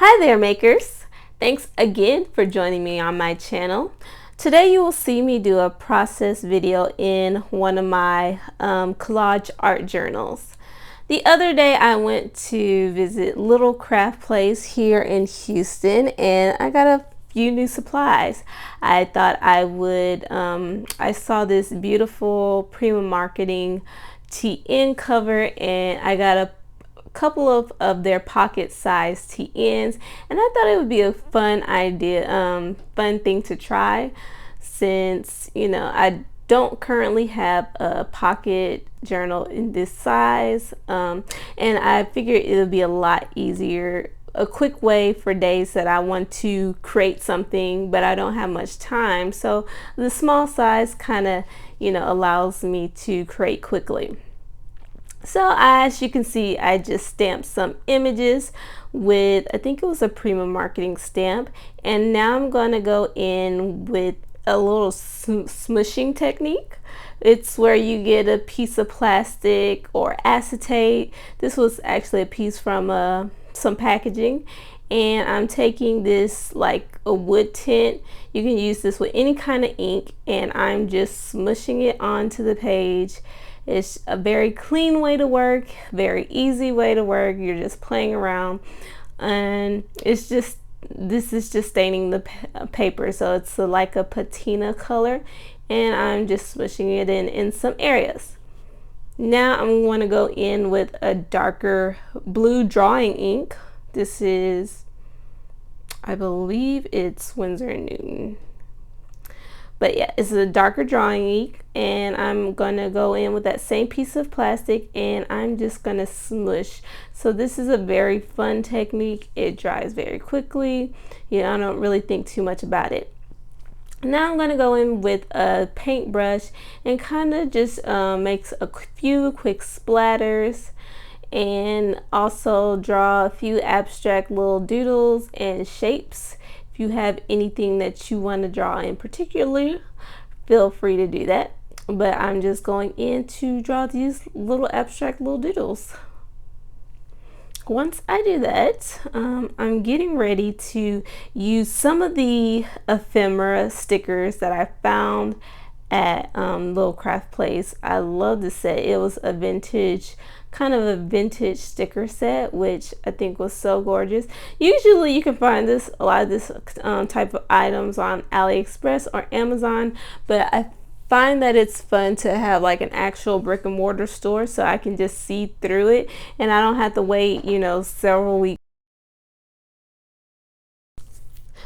Hi there, makers. Thanks again for joining me on my channel. Today you will see me do a process video in one of my collage art journals. The other day I went to visit Little Craft Place here in Houston and I got a few new supplies. I thought I would, I saw this beautiful Prima Marketing TN cover and I got a couple of their pocket size TNs, and I thought it would be a fun idea, fun thing to try, since I don't currently have a pocket journal in this size, and I figured it would be a lot easier, a quick way for days that I want to create something but I don't have much time. So the small size kind of allows me to create quickly. So as you can see, I just stamped some images with, I think it was a Prima Marketing stamp, and now I'm going to go in with a little smushing technique. It's where you get a piece of plastic or acetate. This was actually a piece from some packaging, and I'm taking this like a wood tint. You can use this with any kind of ink, and I'm just smushing it onto the page. It's a very clean way to work, very easy way to work. You're just playing around, and this is just staining the paper, so it's like a patina color, and I'm just smushing it in some areas. Now I'm going to go in with a darker blue drawing ink. This is, I believe it's Winsor & Newton. But yeah, it's a darker drawing ink, and I'm gonna go in with that same piece of plastic and I'm just gonna smush. So this is a very fun technique. It dries very quickly. I don't really think too much about it. Now I'm gonna go in with a paintbrush and kind of just makes a few quick splatters, and also draw a few abstract little doodles and shapes. If you have anything that you want to draw in particular, feel free to do that, but I'm just going in to draw these little abstract little doodles. Once I do that, I'm getting ready to use some of the ephemera stickers that I found at Little Craft Place. I love this set. It was a vintage, kind of a vintage sticker set, which I think was so gorgeous. Usually you can find a lot of this type of items on AliExpress or Amazon, but I find that it's fun to have like an actual brick and mortar store, so I can just see through it and I don't have to wait several weeks.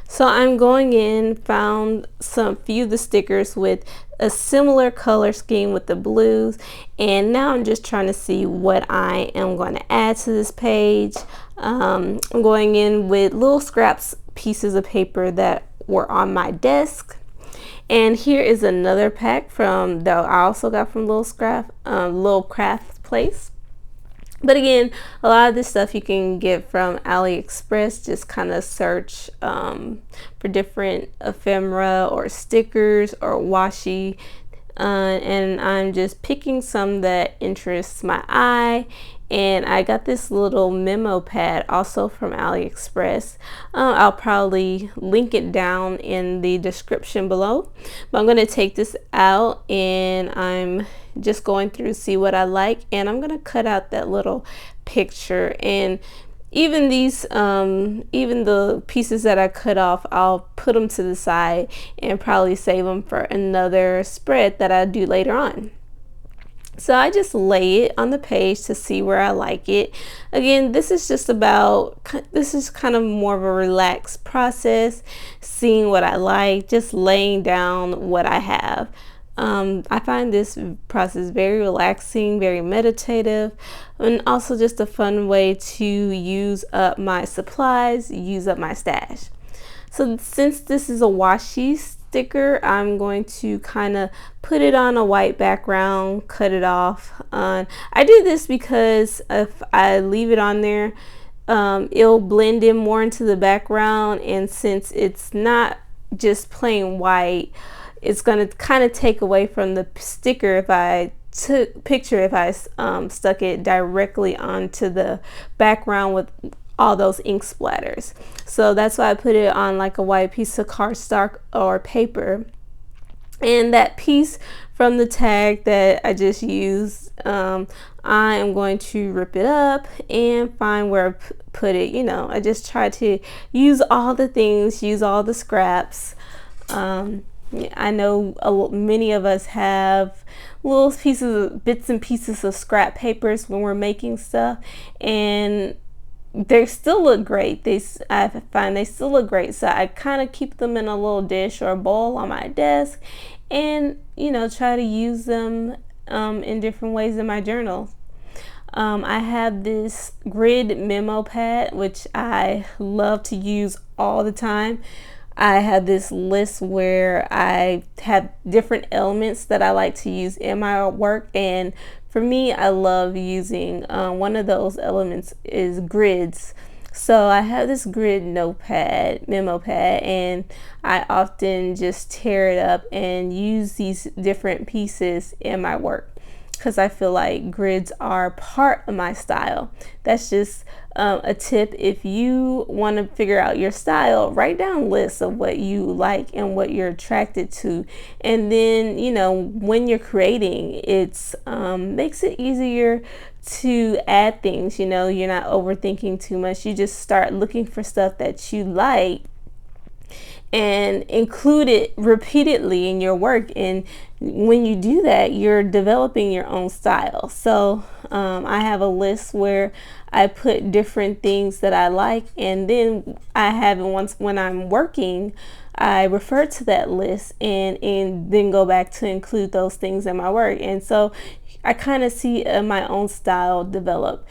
So I'm going in, found some few of the stickers with a similar color scheme with the blues, and now I'm just trying to see what I am going to add to this page. I'm going in with little scraps, pieces of paper that were on my desk. And here is another pack that I also got from Little Craft Place. But again, a lot of this stuff you can get from AliExpress. Just kind of search for different ephemera or stickers or washi. And I'm just picking some that interests my eye. And I got this little memo pad also from AliExpress. I'll probably link it down in the description below. But I'm going to take this out and I'm just going through to see what I like, and I'm going to cut out that little picture. And even these even the pieces that I cut off, I'll put them to the side and probably save them for another spread that I do later on. So I just lay it on the page to see where I like it. Again, this is kind of more of a relaxed process, seeing what I like, just laying down what I have. I find this process very relaxing, very meditative, and also just a fun way to use up my supplies, use up my stash. So since this is a washi sticker, I'm going to kind of put it on a white background, cut it off. I do this because if I leave it on there, it'll blend in more into the background, and since it's not just plain white, it's going to kind of take away from the sticker if I stuck it directly onto the background with all those ink splatters. So that's why I put it on like a white piece of cardstock or paper. And that piece from the tag that I just used, I am going to rip it up and find where I put it. You know, I just try to use all the things, use all the scraps. I know many of us have little bits and pieces of scrap papers when we're making stuff, and they still look great. I find they still look great, so I kind of keep them in a little dish or a bowl on my desk, and you know, try to use them in different ways in my journal. I have this grid memo pad, which I love to use all the time. I have this list where I have different elements that I like to use in my work, and for me, I love using one of those elements is grids. So I have this grid notepad, memo pad, and I often just tear it up and use these different pieces in my work because I feel like grids are part of my style. That's just a tip. If you want to figure out your style, write down lists of what you like and what you're attracted to, and then you know, when you're creating, it's makes it easier to add things. You know, you're not overthinking too much. You just start looking for stuff that you like and include it repeatedly in your work, and when you do that, you're developing your own style. So I have a list where I put different things that I like, and then I have it once when I'm working, I refer to that list and then go back to include those things in my work. And so I kind of see my own style develop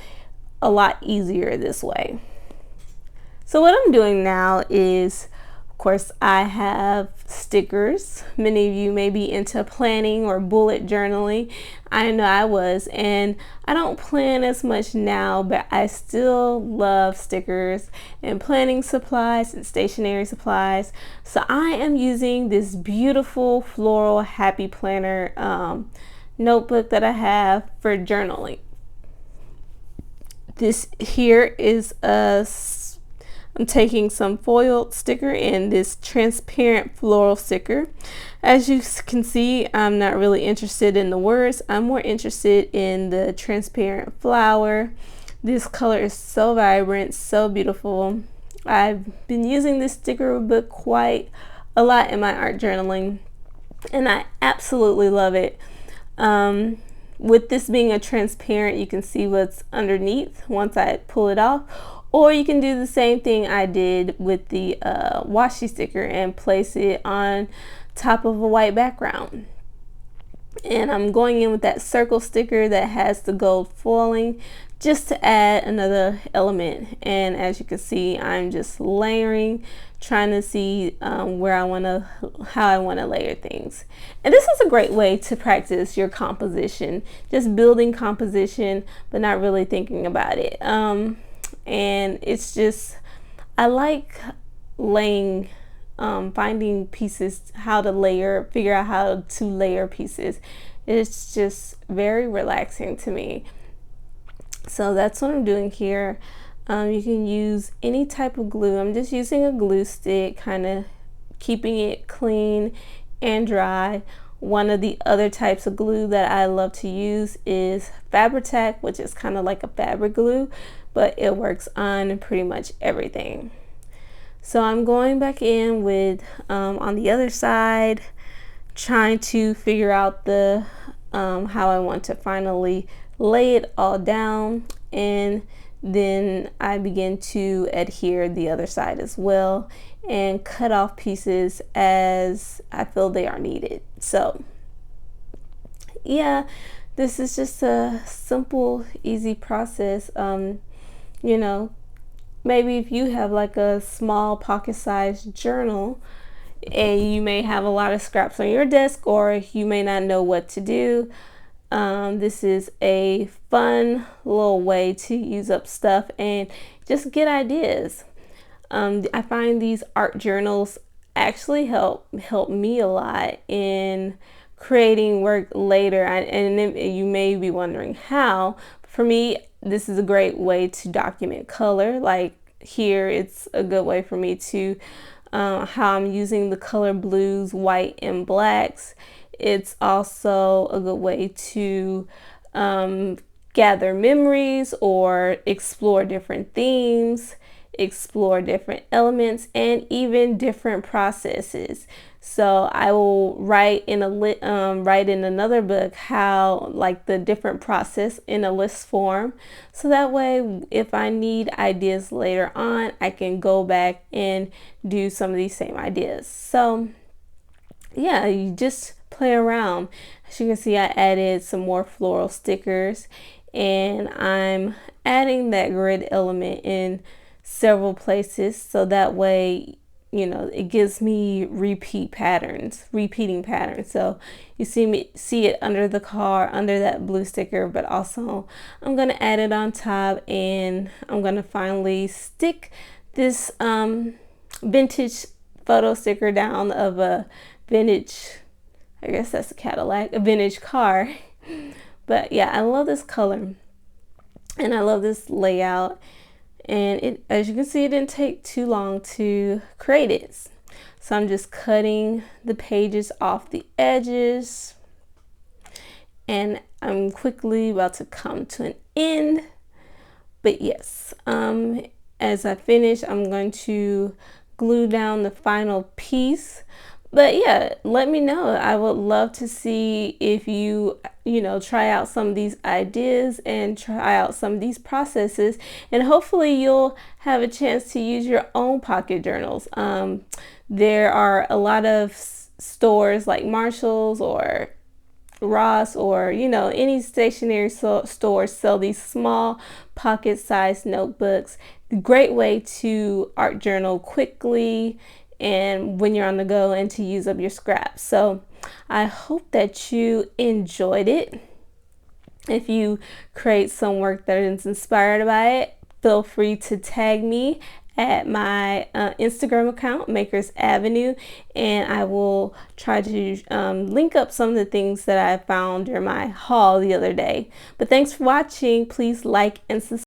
a lot easier this way. So what I'm doing now is, of course, I have stickers. Many of you may be into planning or bullet journaling. I know I was, and I don't plan as much now, but I still love stickers and planning supplies and stationery supplies. So I am using this beautiful floral happy planner notebook that I have for journaling. This here is I'm taking some foiled sticker and this transparent floral sticker. As you can see, I'm not really interested in the words. I'm more interested in the transparent flower. This color is so vibrant, so beautiful. I've been using this sticker book quite a lot in my art journaling, and I absolutely love it. With this being a transparent, you can see what's underneath once I pull it off. Or you can do the same thing I did with the washi sticker and place it on top of a white background. And I'm going in with that circle sticker that has the gold foiling just to add another element. And as you can see, I'm just layering, trying to see how I want to layer things. And this is a great way to practice your composition, just building composition, but not really thinking about it. And it's just, I like laying, finding pieces, figure out how to layer pieces. It's just very relaxing to me. So that's what I'm doing here. You can use any type of glue. I'm just using a glue stick, kind of keeping it clean and dry. One of the other types of glue that I love to use is Fabri-Tac, which is kind of like a fabric glue, but it works on pretty much everything. So I'm going back in with on the other side, trying to figure out the how I want to finally lay it all down, and then I begin to adhere the other side as well and cut off pieces as I feel they are needed. So yeah, this is just a simple, easy process. You know, maybe if you have like a small pocket-sized journal and you may have a lot of scraps on your desk, or you may not know what to do, this is a fun little way to use up stuff and just get ideas. I find these art journals actually help me a lot in creating work later. And then you may be wondering how. For me, this is a great way to document color. Like here it's a good way for me to how I'm using the color blues, white, and blacks. It's also a good way to gather memories or explore different themes, explore different elements, and even different processes. So I will write in write in another book how, like, the different process in a list form, so that way if I need ideas later on, I can go back and do some of these same ideas. So yeah, you just play around. As you can see, I added some more floral stickers, and I'm adding that grid element in several places, so that way, you know, it gives me repeating patterns. So you see it under the car, under that blue sticker, but also I'm gonna add it on top, and I'm gonna finally stick this vintage photo sticker down of a vintage, I guess that's a Cadillac, a vintage car. But yeah, I love this color and I love this layout, and it, as you can see, it didn't take too long to create it. So I'm just cutting the pages off the edges, and I'm quickly about to come to an end. But yes, as I finish, I'm going to glue down the final piece. But yeah, let me know. I would love to see if you try out some of these ideas and try out some of these processes, and hopefully you'll have a chance to use your own pocket journals. There are a lot of stores like Marshall's or Ross, or any stationery store sell these small pocket-sized notebooks. Great way to art journal quickly and when you're on the go, and to use up your scraps. So I hope that you enjoyed it. If you create some work that is inspired by it, feel free to tag me at my Instagram account, Makers Avenue, and I will try to link up some of the things that I found during my haul the other day. But thanks for watching. Please like and subscribe.